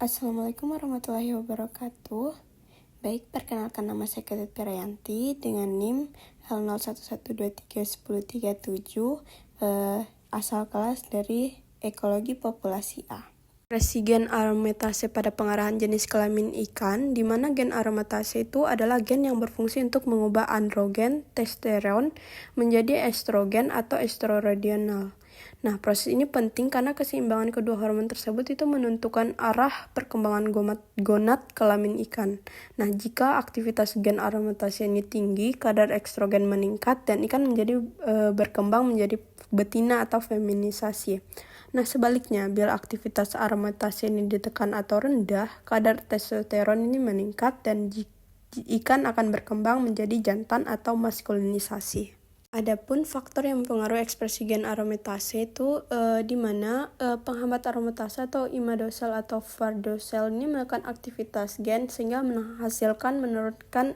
Assalamualaikum warahmatullahi wabarakatuh. Baik, perkenalkan nama saya Ketut Pirayanti dengan NIM L0112310337, asal kelas dari Ekologi Populasi A. Ekspresi gen aromatase pada pengarahan jenis kelamin ikan, di mana gen aromatase itu adalah gen yang berfungsi untuk mengubah androgen testosteron menjadi estrogen atau estrodiol. Nah, proses ini penting karena keseimbangan kedua hormon tersebut itu menentukan arah perkembangan gonad kelamin ikan. Nah, jika aktivitas gen aromatase ini tinggi, kadar estrogen meningkat dan ikan menjadi berkembang menjadi betina atau feminisasi. Nah, sebaliknya, bila aktivitas aromatase ini ditekan atau rendah, kadar testosteron ini meningkat dan ikan akan berkembang menjadi jantan atau maskulinisasi. Adapun faktor yang mempengaruhi ekspresi gen aromatase itu di mana penghambat aromatase atau imidazole atau fardozole ini melakukan aktivitas gen sehingga menurunkan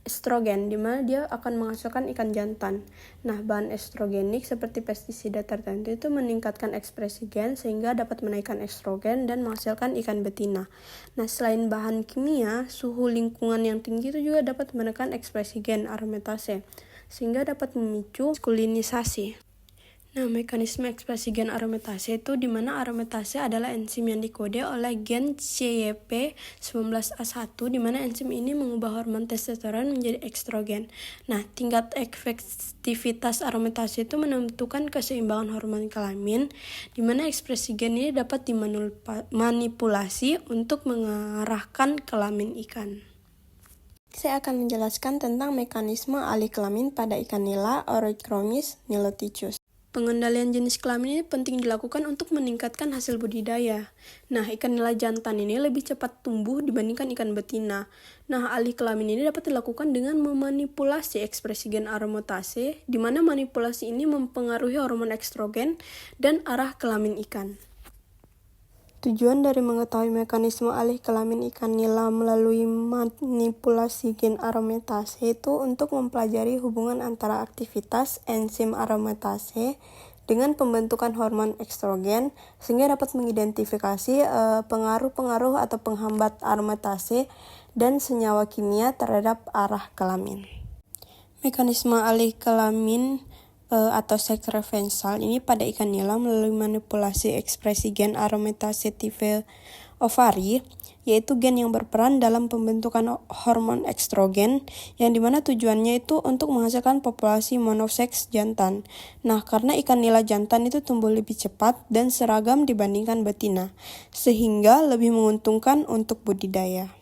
estrogen, di mana dia akan menghasilkan ikan jantan. Nah, bahan estrogenik seperti pestisida tertentu itu meningkatkan ekspresi gen sehingga dapat menaikkan estrogen dan menghasilkan ikan betina. Nah, selain bahan kimia, suhu lingkungan yang tinggi itu juga dapat menekan ekspresi gen aromatase sehingga dapat memicu maskulinisasi. Nah, mekanisme ekspresi gen aromatase itu di mana aromatase adalah enzim yang dikode oleh gen CYP19A1, di mana enzim ini mengubah hormon testosteron menjadi estrogen. Nah, tingkat efektivitas aromatase itu menentukan keseimbangan hormon kelamin, di mana ekspresi gen ini dapat dimanipulasi untuk mengarahkan kelamin ikan. Saya akan menjelaskan tentang mekanisme alih kelamin pada ikan nila Orochromis niloticus. Pengendalian jenis kelamin ini penting dilakukan untuk meningkatkan hasil budidaya. Nah, ikan nila jantan ini lebih cepat tumbuh dibandingkan ikan betina. Nah, alih kelamin ini dapat dilakukan dengan memanipulasi ekspresi gen aromatase, di mana manipulasi ini mempengaruhi hormon estrogen dan arah kelamin ikan. Tujuan dari mengetahui mekanisme alih kelamin ikan nila melalui manipulasi gen aromatase itu untuk mempelajari hubungan antara aktivitas enzim aromatase dengan pembentukan hormon estrogen, sehingga dapat mengidentifikasi pengaruh-pengaruh atau penghambat aromatase dan senyawa kimia terhadap arah kelamin. Mekanisme alih kelamin atau seks reversal ini pada ikan nila melalui manipulasi ekspresi gen aromatase tipe ovari, yaitu gen yang berperan dalam pembentukan hormon estrogen, yang dimana tujuannya itu untuk menghasilkan populasi monoseks jantan. Nah, karena ikan nila jantan itu tumbuh lebih cepat dan seragam dibandingkan betina, sehingga lebih menguntungkan untuk budidaya.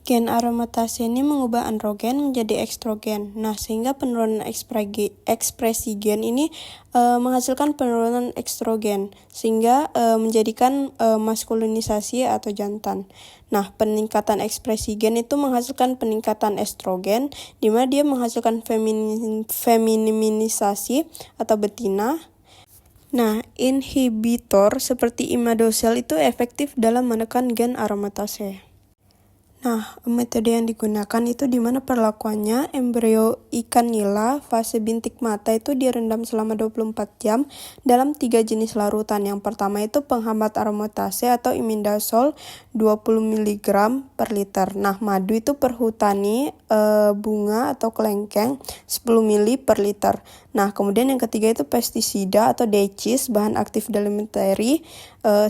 Gen aromatase ini mengubah androgen menjadi estrogen. Nah, sehingga penurunan ekspresi gen ini menghasilkan penurunan estrogen, sehingga menjadikan maskulinisasi atau jantan. Nah, peningkatan ekspresi gen itu menghasilkan peningkatan estrogen, di mana dia menghasilkan feminisasi atau betina. Nah, inhibitor seperti imidazole itu efektif dalam menekan gen aromatase. Nah, metode yang digunakan itu di mana perlakuannya embrio ikan nila fase bintik mata itu direndam selama 24 jam dalam 3 jenis larutan. Yang pertama itu penghambat aromatase atau imidazole 20 mg per liter. Nah, madu itu perhutani bunga atau kelengkeng 10 ml per liter. Nah, kemudian yang ketiga itu pestisida atau decis, bahan aktif deleterium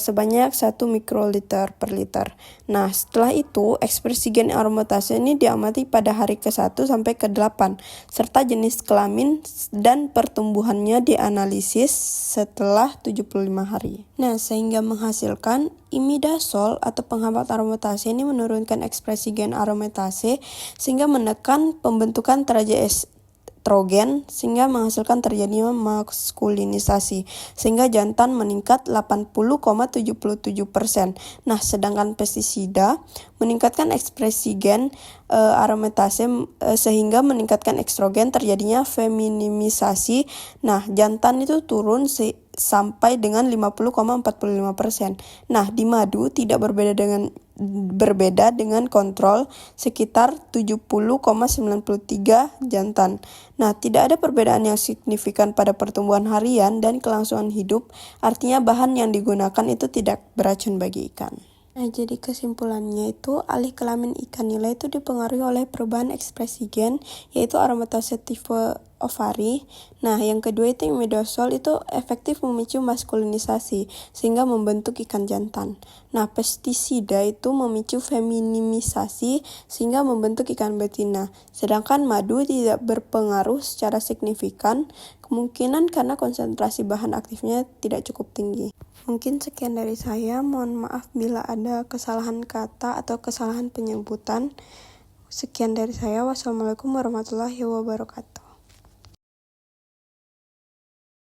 sebanyak 1 mikroliter per liter. Nah, setelah itu ekspresi gen aromatase ini diamati pada hari ke-1 sampai ke-8, serta jenis kelamin dan pertumbuhannya dianalisis setelah 75 hari. Nah, sehingga menghasilkan imidazole atau penghambat aromatase ini menurunkan ekspresi gen aromatase sehingga menekan pembentukan estrogen sehingga menghasilkan terjadinya maskulinisasi, sehingga jantan meningkat 80,77%. Nah, sedangkan pestisida meningkatkan ekspresi gen aromatase sehingga meningkatkan estrogen, terjadinya feminisasi. Nah, jantan itu turun sampai dengan 50,45%. Nah, di madu tidak berbeda dengan kontrol sekitar 70,93 jantan. Nah, tidak ada perbedaan yang signifikan pada pertumbuhan harian dan kelangsungan hidup, artinya bahan yang digunakan itu tidak beracun bagi ikan. Nah, jadi kesimpulannya itu, alih kelamin ikan nila itu dipengaruhi oleh perubahan ekspresi gen, yaitu aromatase tipe ovari. Nah, yang kedua itu imidazol itu efektif memicu maskulinisasi, sehingga membentuk ikan jantan. Nah, pestisida itu memicu feminimisasi, sehingga membentuk ikan betina. Sedangkan madu tidak berpengaruh secara signifikan, kemungkinan karena konsentrasi bahan aktifnya tidak cukup tinggi. Mungkin sekian dari saya, mohon maaf bila ada kesalahan kata atau kesalahan penyebutan. Sekian dari saya, wassalamualaikum warahmatullahi wabarakatuh.